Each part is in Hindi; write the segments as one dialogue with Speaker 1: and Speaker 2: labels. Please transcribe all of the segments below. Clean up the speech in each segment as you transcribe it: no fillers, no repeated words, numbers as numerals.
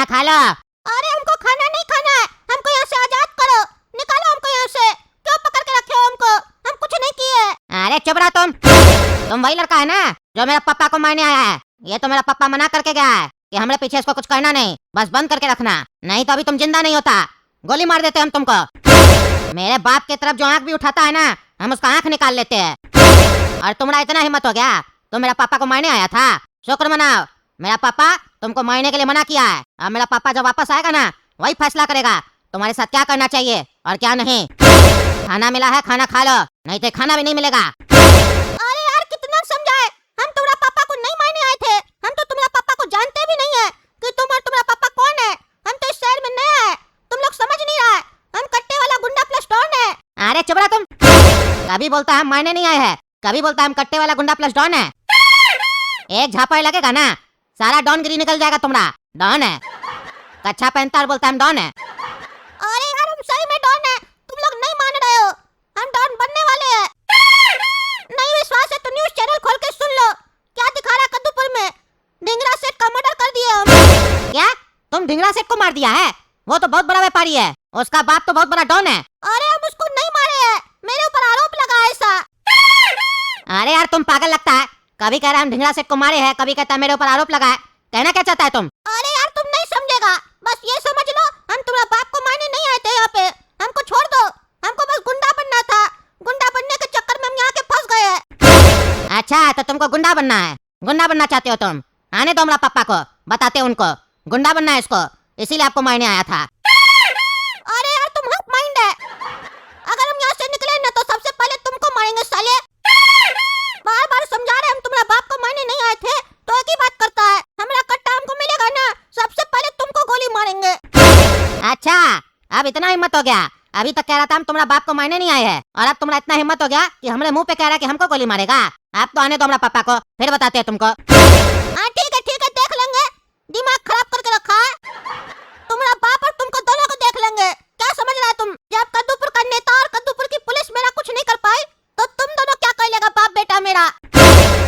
Speaker 1: खाना खा लो।
Speaker 2: अरे हमको खाना नहीं खाना है, हमको यहाँ से आजाद करो, निकालो हमको यहाँ से। क्यों पकड़ के रखे हो हमको? हम कुछ नहीं किए।
Speaker 1: अरे चुप रहो तुम वही लड़का है ना जो मेरे पापा को मारने आया है। ये तो मेरा पापा मना करके गया है कि हमरे पीछे इसको कुछ कहना नहीं, बस बंद करके रखना, नहीं तो अभी तुम जिंदा नहीं होता, गोली मार देते हम तुमको। मेरे बाप की तरफ जो आंख भी उठाता है ना, हम उसका आंख निकाल लेते हैं। और तुम्हारा इतना हिम्मत हो गया, तुम मेरा पापा को मारने आया था? शुक्र मनाओ, मेरा पापा तुमको मारने के लिए मना किया है। अब मेरा पापा जब वापस आएगा ना, वही फैसला करेगा तुम्हारे साथ क्या करना चाहिए और क्या नहीं। खाना मिला है, खाना खा लो, नहीं तो खाना भी नहीं मिलेगा।
Speaker 2: अरे यार कितना समझाए, हम तुम्हारा पापा को नहीं मारने आए थे। हम तो तुम्हारा पापा को जानते भी नहीं है कि तुम और तुम्हारा पापा कौन है। हम तो इस शहर में नया है, तुम लोग समझ नहीं रहा है। हम कट्टे वाला गुंडा प्लस डॉन है।
Speaker 1: अरे चुप रहो तुम, कभी बोलता हम मारने नहीं आए हैं, कभी बोलता हम कट्टे वाला गुंडा प्लस डॉन है। एक झापड़ लगेगा ना, सारा डॉन गिरी निकल जाएगा तुम्हारा। डॉन है, कच्छा पहनता और बोलता हम डॉन है।
Speaker 2: अरे यार हम सही में डॉन है, तुम लोग नहीं मान रहे हो। हम डॉन बनने वाले हैं। नहीं विश्वास है तो न्यूज़ चैनल खोल के सुन लो, क्या दिखा रहा कद्दूपुर में। ढिंगरा सेठ का मर्डर कर दिया हम।
Speaker 1: क्या तुम ढिंगरा सेठ को मार दिया है? वो तो बहुत बड़ा व्यापारी है, उसका बाप तो बहुत बड़ा डॉन है।
Speaker 2: अरे हम उसको नहीं मारे हैं, मेरे ऊपर आरोप लगा ऐसा।
Speaker 1: अरे यार तुम पागल लगता है, कभी कह रहा हम ढिंगरा सेठ को मारे हैं, कभी कहता है मेरे ऊपर आरोप लगा है। कहना क्या चाहता है तुम?
Speaker 2: अरे यार तुम नहीं समझेगा, बस ये समझ लो हम तुम्हारा बाप को मारने नहीं आए थे यहाँ पे। हमको छोड़ दो, हमको बस गुंडा बनना था। गुंडा बनने के चक्कर में हम यहाँ के फंस गए हैं।
Speaker 1: अच्छा तो तुमको गुंडा बनना है, गुंडा बनना चाहते हो तुम? आने दो हमारा पापा को, बताते उनको गुंडा बनना है इसको, इसीलिए आपको मारने आया था।
Speaker 2: अरे यार तुम हक माइंड है, अगर हम यहाँ से निकले ना तो सबसे पहले तुमको मारेंगे साले। बार बार समझा रहे हम तुम्हारा बाप को मारने नहीं आए थे, तो एक ही बात करता है, हमारा कट्टा हमको मिलेगा ना, सबसे पहले तुमको गोली मारेंगे।
Speaker 1: अच्छा अब इतना हिम्मत हो गया, अभी तक कह रहा था हम तुम्हारा बाप को मारने नहीं आए हैं, और अब तुम्हारा इतना हिम्मत हो गया कि हमारे मुंह पे कह रहा है कि हमको गोली मारेगा। आप तो आने दो हमारा पापा को, फिर बताते हैं तुमको।
Speaker 2: हाँ ठीक है देख लेंगे, दिमाग खराब करके रखा है। तुम्हारा बाप और तुमको दोनों को देख लेंगे, क्या समझ रहा है तुम? जब कद्दूपुर का नेता और कद्दूपुर की पुलिस मेरा कुछ नहीं कर पाई, तो तुम दोनों क्या कर लेगा बाप बेटा मेरा।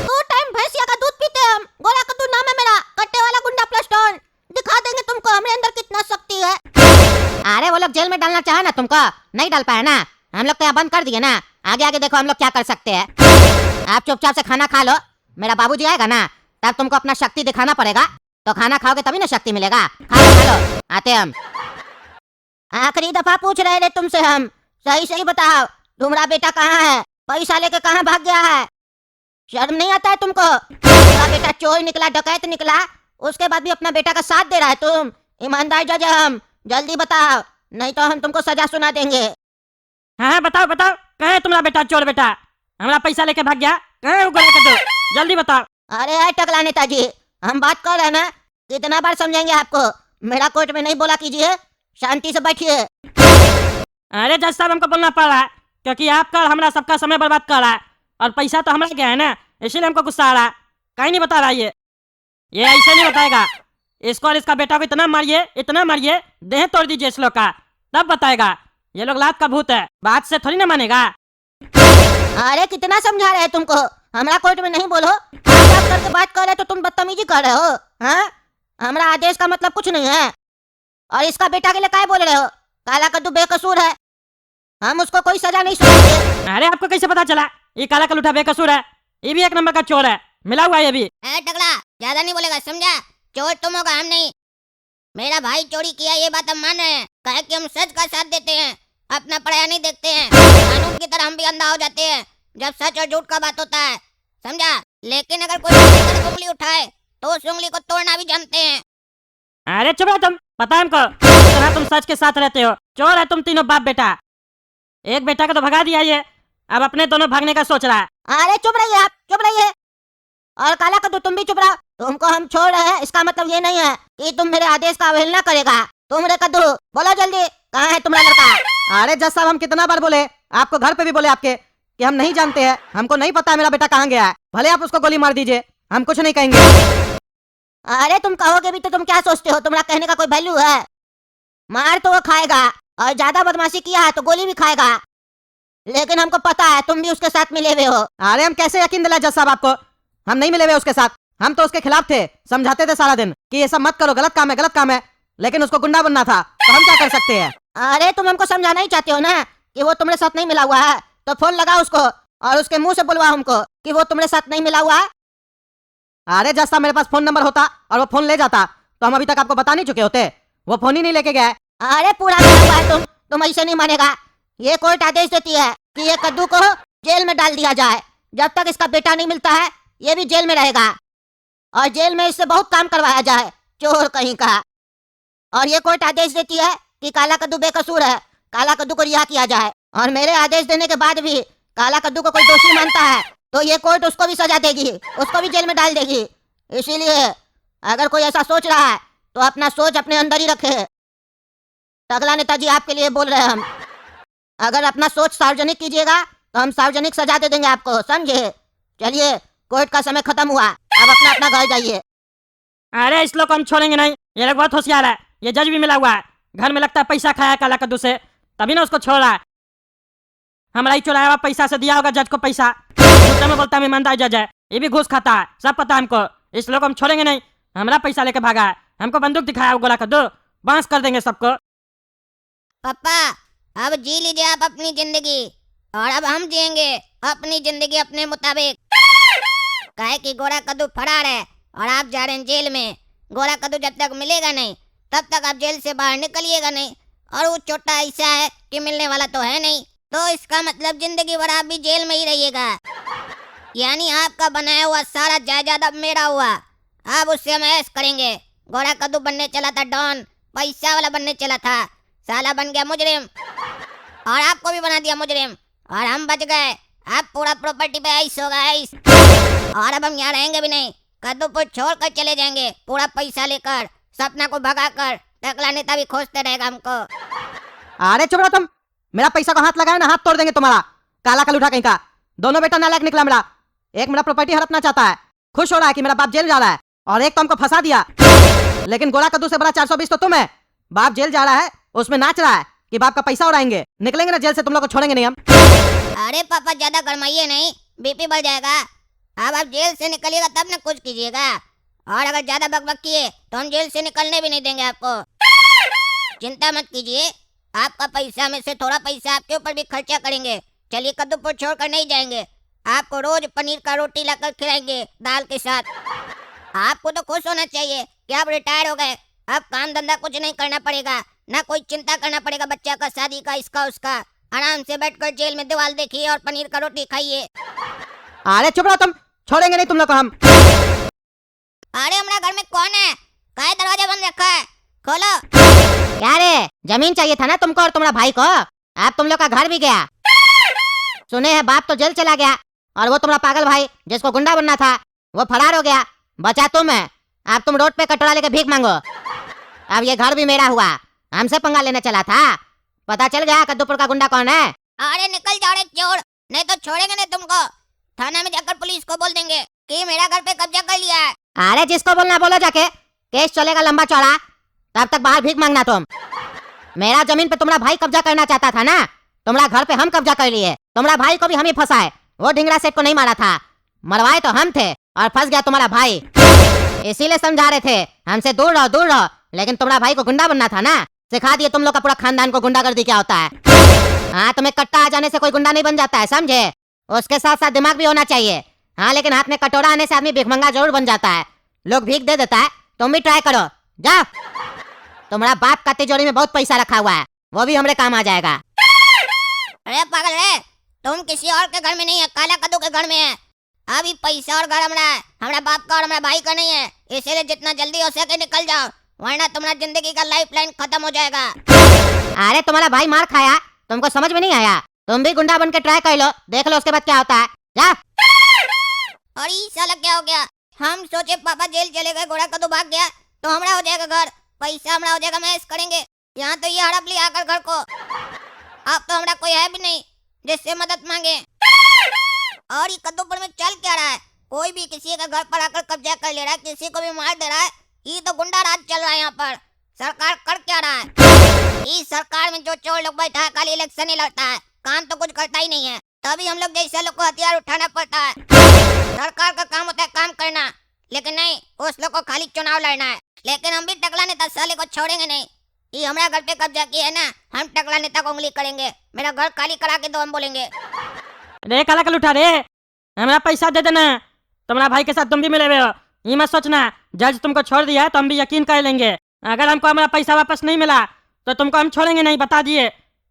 Speaker 2: 2 टाइम भैंसिया का दूध पीते हम। गोला कद्दू नाम है मेरा, कट्टे वाला गुंडा प्लस डॉन। दिखा देंगे तुमको हमारे अंदर कितना शक्ति है।
Speaker 1: अरे वो लोग जेल में डालना चाहे ना तुमको, नहीं डाल पाया ना, हम लोग तो यहाँ बंद कर दिए ना, आगे आगे देखो हम लोग क्या कर सकते हैं। आप चुपचाप से खाना खा लो, मेरा बाबूजी आएगा ना तब तुमको अपना शक्ति दिखाना पड़ेगा, तो खाना खाओगे तभी ना शक्ति मिलेगा। खा लो आते हम। आखिरी दफा पूछ रहे थे तुमसे हम, सही सही बताओ तुम्हारा बेटा कहाँ है? पैसा लेके कहाँ भाग गया है? शर्म नहीं आता है तुमको? तुम्हारा बेटा चोर निकला, डकैत निकला, उसके बाद भी अपना बेटा का साथ दे रहा है तुम। ईमानदार जज हम, जल्दी बताओ नहीं तो हम तुमको सजा सुना देंगे।
Speaker 3: हाँ बताओ बताओ, कहाँ है तुम्हारा बेटा चोर बेटा? हमारा पैसा लेके भाग गया, कहाँ है वो गोला कद्दू? जल्दी बताओ।
Speaker 1: अरे यार टकला नेताजी, हम बात कर रहे हैं ना, कितना बार समझाएंगे आपको? मेरा कोर्ट में नहीं बोला कीजिए, शांति से बैठिए।
Speaker 3: अरे जज साहब हमको बोलना पड़ रहा है, क्योंकि आपका और हमारा सबका समय बर्बाद कर रहा है, और पैसा तो हमारा गया है ना, इसीलिए हमको गुस्सा आ रहा है। कहीं नहीं बता रहा ये ऐसे नहीं बताएगा। इसको और इसका बेटा को इतना मारिए, देह तोड़ दीजिए इस लोग का, तब बताएगा। ये लोग लात का भूत है, बात से थोड़ी ना मानेगा।
Speaker 1: अरे कितना समझा रहे हैं तुमको, हमारा कोर्ट में नहीं बोलो, आप करके बात कर रहे तो तुम बदतमीजी कर रहे हो। हाँ हमारा आदेश का मतलब कुछ नहीं है, और इसका बेटा के लिए क्या बोल रहे हो? काला कद्दू बेकसूर है, हम उसको कोई सजा नहीं सुनाएंगे।
Speaker 3: अरे आपको कैसे पता चला ये काला कलूठा बेकसूर है? ये भी एक नंबर का चोर है, मिला हुआ है ये भी।
Speaker 2: टकला ज्यादा नहीं बोलेगा, समझा? चोर तुम होगा, हम नहीं। मेरा भाई चोरी किया ये बात हम मान रहे हैं, कहे कि हम सच का साथ देते हैं, अपना पराया नहीं देखते हैं। कानून की तरह हम भी अंधा हो जाते हैं जब सच और झूठ का बात होता है, समझा? लेकिन अगर कोई उंगली उठाए तो उस उंगली को तोड़ना भी जानते हैं।
Speaker 3: अरे चुप रहो तुम, पता है हमको कितना तुम सच के साथ रहते हो। चोर है तुम तीनों बाप बेटा, एक बेटा को तो भगा दिया ये, अब अपने दोनों भागने का सोच रहा है।
Speaker 1: अरे चुप रहिए आप, चुप रहिए। और काला कद्दू तुम भी चुप रहो, तुमको हम छोड़ रहे हैं इसका मतलब ये नहीं है कि तुम मेरे आदेश का अवहेलना करेगा। तुम रे कद्दू बोलो जल्दी, कहाँ है तुम्हारा लड़का?
Speaker 4: अरे जज साहब हम कितना बार बोले आपको, घर पे भी बोले आपके कि हम नहीं जानते हैं, हमको नहीं पता मेरा बेटा कहाँ गया है, भले आप उसको गोली मार दीजिए, हम कुछ नहीं कहेंगे।
Speaker 1: अरे तुम कहोगे भी तो तुम क्या सोचते हो, तुम्हारा कहने का कोई वैल्यू है? मार तो वो खाएगा, और ज्यादा बदमाशी किया है तो गोली भी खाएगा, लेकिन हमको पता है तुम भी उसके साथ मिले हुए हो।
Speaker 4: अरे हम कैसे यकीन दिलाए जज साहब आपको, हम नहीं मिले हुए उसके साथ, हम तो उसके खिलाफ थे, समझाते थे सारा दिन कि ये सब मत करो, गलत काम है गलत काम है, लेकिन उसको गुंडा बनना था, तो हम क्या कर सकते हैं?
Speaker 1: अरे तुम हमको समझाना ही चाहते हो ना कि वो तुम्हारे साथ नहीं मिला हुआ है, तो फोन लगाओ उसको और उसके मुंह से बुलवा हमको कि वो तुम्हारे साथ नहीं मिला हुआ है।
Speaker 4: अरे जज साहब, मेरे पास फोन नंबर होता और वो फोन ले जाता तो हम अभी तक आपको बता नहीं चुके होते। वो फोन ही नहीं लेके गया।
Speaker 1: अरे पूरा मिला हुआ है तुम ऐसे नहीं मानेगा। ये कोर्ट आदेश देती है कि ये कद्दू को जेल में डाल दिया जाए। जब तक इसका बेटा नहीं मिलता है ये भी जेल में रहेगा और जेल में इससे बहुत काम करवाया जाए, चोर कहीं का। और ये कोर्ट आदेश देती है कि काला कद्दू बेकसूर है, काला कद्दू को रिहा किया जाए। और मेरे आदेश देने के बाद भी काला कद्दू को कोई दोषी मानता है तो ये कोर्ट उसको भी सजा देगी, उसको भी जेल में डाल देगी। इसीलिए अगर कोई ऐसा सोच रहा है तो अपना सोच अपने अंदर ही रखे। टकला नेताजी आपके लिए बोल रहे हैं हम। अगर अपना सोच सार्वजनिक कीजिएगा तो हम सार्वजनिक सजा दे देंगे आपको, समझे? चलिए, कोर्ट का समय खत्म हुआ, अब अपना अपना घर जाइए।
Speaker 3: अरे इस लोग को हम छोड़ेंगे नहीं, ये लोग बहुत होशियार है। ये जज भी मिला हुआ है, घर में लगता है पैसा खाया काला कद्दू से, तभी ना उसको छोड़ रहा है। हमारा ही चुराया हुआ पैसा से दिया होगा जज को पैसा। झूठे में बोलता है ईमानदार जज है, ये भी घूस खाता है, सब पता है हमको। इस लोग को हम छोड़ेंगे नहीं, हमारा पैसा लेके भागा है, हमको बंदूक दिखाया वो गोला कद्दू, बांस कर देंगे सबको।
Speaker 2: पापा अब जी लीजिए आप अपनी जिंदगी, और अब हम जिएंगे अपनी जिंदगी अपने मुताबिक। काहे कि गोरा कद्दू फरार है और आप जा रहे हैं जेल में। गोरा कद्दू जब तक मिलेगा नहीं तब तक आप जेल से बाहर निकलिएगा नहीं। और वो छोटा ऐसा है कि मिलने वाला तो है नहीं, तो इसका मतलब जिंदगी भर आप भी जेल में ही रहिएगा। यानी आपका बनाया हुआ सारा जायदाद अब मेरा हुआ, अब उससे हम ऐश करेंगे। गोरा कद्दू बनने चला था डॉन, पैसा वाला बनने चला था, साला बन गया मुजरिम और आपको भी बना दिया मुजरिम, और हम बच गए। अब पूरा प्रॉपर्टी पे ऐश होगा, ऐश। और अब हम यहाँ रहेंगे भी नहीं, कद्दूपुर छोड़ कर चले जाएंगे पूरा पैसा लेकर, सपना को भगा कर। टकला नेता भी खोजते रहेगा हमको।
Speaker 4: अरे चुप रहो तुम, मेरा पैसा को हाथ लगाए ना हाथ तोड़ देंगे तुम्हारा, काला कलूठा कहीं का। दोनों बेटा नालायक निकला मेरा। एक मेरा प्रॉपर्टी हड़पना चाहता है, खुश हो रहा है कि मेरा बाप जेल जा रहा है, और एक तो हमको फंसा दिया। लेकिन गोला कद्दू से बड़ा 420 तो तुम है। बाप जेल जा रहा है, उसमें नाच रहा है कि बाप का पैसा उड़ाएंगे। निकलेंगे ना जेल से, तुम लोग को छोड़ेंगे नहीं हम।
Speaker 2: अरे पापा ज्यादा गरमाइए नहीं, बीपी बढ़ जाएगा। अब आप जेल से निकलिएगा तब ना कुछ कीजिएगा, और अगर ज्यादा बकबक किए तो हम जेल से निकलने भी नहीं देंगे आपको। चिंता मत कीजिए, आपका पैसा में से थोड़ा पैसा आपके ऊपर भी खर्चा करेंगे। चलिए कद्दूपुर छोड़कर नहीं जाएंगे, आपको रोज पनीर का रोटी लाकर खिलाएंगे दाल के साथ। आपको तो खुश होना चाहिए कि आप रिटायर हो गए, अब काम धंधा कुछ नहीं करना पड़ेगा, ना कोई चिंता करना पड़ेगा बच्चा का, शादी का, इसका उसका। आराम से बैठकर जेल में दीवार देखिए और पनीर का रोटी खाइए।
Speaker 4: अरे चुप रहो तुम, छोड़ेंगे नहीं तुम लोग को हम।
Speaker 2: अरे हमारा घर में कौन है? काहे दरवाजा बंद रखा है? खोलो।
Speaker 1: क्या रे, जमीन चाहिए था ना तुमको और तुम्हारा भाई को, अब तुम लोग का घर भी गया। सुने हैं बाप तो जेल चला गया, और वो तुम्हारा पागल भाई जिसको गुंडा बनना था वो फरार हो गया, बचा तुम है। अब तुम रोड पे कटोरा लेके भीख मांगो। अब ये घर भी मेरा हुआ, हमसे पंगा लेने चला था, पता चल गया कद्दूपुर का गुंडा कौन है।
Speaker 2: अरे निकल जाओ रे चोर, नहीं तो छोड़ेंगे नहीं तुमको। थाना में जाकर पुलिस को बोल देंगे कि मेरा घर पे कब्जा कर लिया है।
Speaker 1: अरे जिसको बोलना बोलो जाके, केस चलेगा लंबा चौड़ा, तब तक बाहर भीख मांगना तुम। मेरा जमीन पे तुम्हारा भाई कब्जा करना चाहता था ना, तुम्हारा घर पे हम कब्जा कर लिए। तुम्हारा भाई को भी हम ही फंसाए, वो ढिंगरा सेठ को नहीं मारा था, मरवाए तो हम थे और फंस गया तुम्हारा भाई। इसीलिए समझा रहे थे हमसे दूर रहो दूर रहो, लेकिन तुम्हारा भाई को गुंडा बनना था ना, सिखा दिए तुम लोग का पूरा खानदान को गुंडागर्दी क्या होता है। हाँ, तुम्हें कट्टा आ जाने से कोई गुंडा नहीं बन जाता है, समझे? उसके साथ साथ दिमाग भी होना चाहिए। हाँ, लेकिन हाथ में कटोरा आने से आदमी भिखमंगा जरूर बन जाता है, लोग भीख दे देता है। तुम भी ट्राई करो, जाओ। तुम्हारा बाप का तिजोरी में बहुत पैसा रखा हुआ है, वो भी हमारे काम आ जाएगा।
Speaker 2: अरे पागल रे, तुम किसी और के घर में नहीं है, काला कद्दू के घर में है। अभी पैसा और घर हमारा है, हमारा बाप का और हमारा भाई का नहीं है। इसीलिए जितना जल्दी हो सके निकल जाओ, वरना तुम्हारा जिंदगी का लाइफ लाइन खत्म हो जाएगा।
Speaker 1: अरे तुम्हारा भाई मार खाया, तुमको समझ में नहीं आया? तुम भी गुंडा बन के ट्राई कर लो, देख लो उसके बाद क्या होता है। जा।
Speaker 2: और ये साला क्या हो गया? हम सोचे पापा जेल चले गए, गोरा कद्दू भाग गया तो हमारा हो जाएगा घर, पैसा हमारा हो जाएगा, मैच करेंगे। यहाँ तो ये हड़प लिया आकर घर को। अब तो हमारा कोई है भी नहीं जिससे मदद मांगे। और ये कद्दूपुर में चल क्या रहा है? कोई भी किसी का घर पर आकर कब्जा कर ले रहा है, किसी को भी मार दे रहा है। ये तो गुंडा राज चल रहा है यहाँ पर। सरकार कर क्या रहा है? इस सरकार में जो चोर लोग बैठा है खाली इलेक्शन ही लड़ता है, काम तो कुछ करता ही नहीं है। तभी हम लोग जैसे लोग को हथियार उठाना पड़ता है। सरकार का काम होता है काम करना, लेकिन नहीं, उस लोग को खाली चुनाव लड़ना है। लेकिन हम भी टकला नेता साले को छोड़ेंगे नहीं। ये हमारा घर पे कब्जा किया है ना, हम टकला नेता को उंगली करेंगे। मेरा घर खाली करा के दो, हम बोलेंगे।
Speaker 3: रे काला कल उठा रे, हमारा पैसा दे देना। तुम्हारा भाई के साथ तुम भी मिले हुए हो, ये मत सोचना जज तुमको छोड़ दिया है तो हम भी यकीन कर लेंगे। अगर हमको हमारा पैसा वापस नहीं मिला तो तुमको हम छोड़ेंगे नहीं, बता दिए।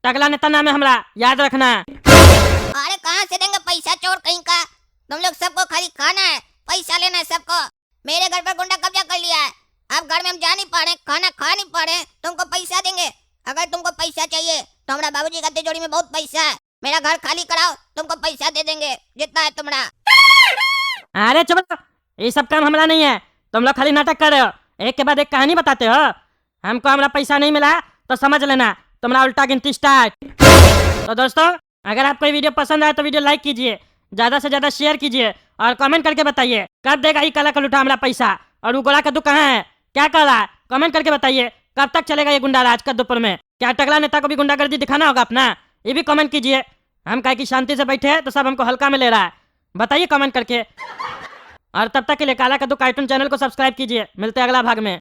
Speaker 3: टकला नेता नाम है हमारा, याद रखना।
Speaker 2: अरे कहाँ से देंगे पैसा, चोर कहीं का। तुम लोग सबको खाली खाना है, पैसा लेना है सबको। मेरे घर पर गुंडा कब्जा कर लिया है, अब घर में हम जा नहीं पा रहे, खाना खा नहीं पा रहे, तुमको पैसा देंगे। अगर तुमको पैसा चाहिए तो हमारा बाबूजी का तिजोरी में बहुत पैसा है, मेरा घर खाली कराओ, तुमको पैसा दे देंगे जितना है तुम्हारा।
Speaker 3: अरे चुप रहो, ये सब काम हमारा नहीं है, तुम लोग खाली नाटक कर रहे हो, एक के बाद एक कहानी बताते हो। हमको हमारा पैसा नहीं मिला तो समझ लेना तुम्हारा उल्टा गिनती स्टार्ट। तो दोस्तों, अगर आपको ये वीडियो पसंद आए तो वीडियो लाइक कीजिए, ज़्यादा से ज़्यादा शेयर कीजिए और कमेंट करके बताइए कब देगा ये काला कलूठा हमारा पैसा, और वो गोला कद्दू कहाँ है, क्या कर रहा है, कमेंट करके बताइए। कब तक चलेगा ये गुंडा राज कद्दूपुर में? क्या टकला नेता को भी गुंडागर्दी दिखाना होगा अपना? ये भी कमेंट कीजिए। हम कहे कि शांति से बैठे हैं तो सब हमको हल्का में ले रहा है, बताइए कमेंट करके। और तब तक के लिए काला कद्दू कार्टून चैनल को सब्सक्राइब कीजिए। मिलते हैं अगला भाग में।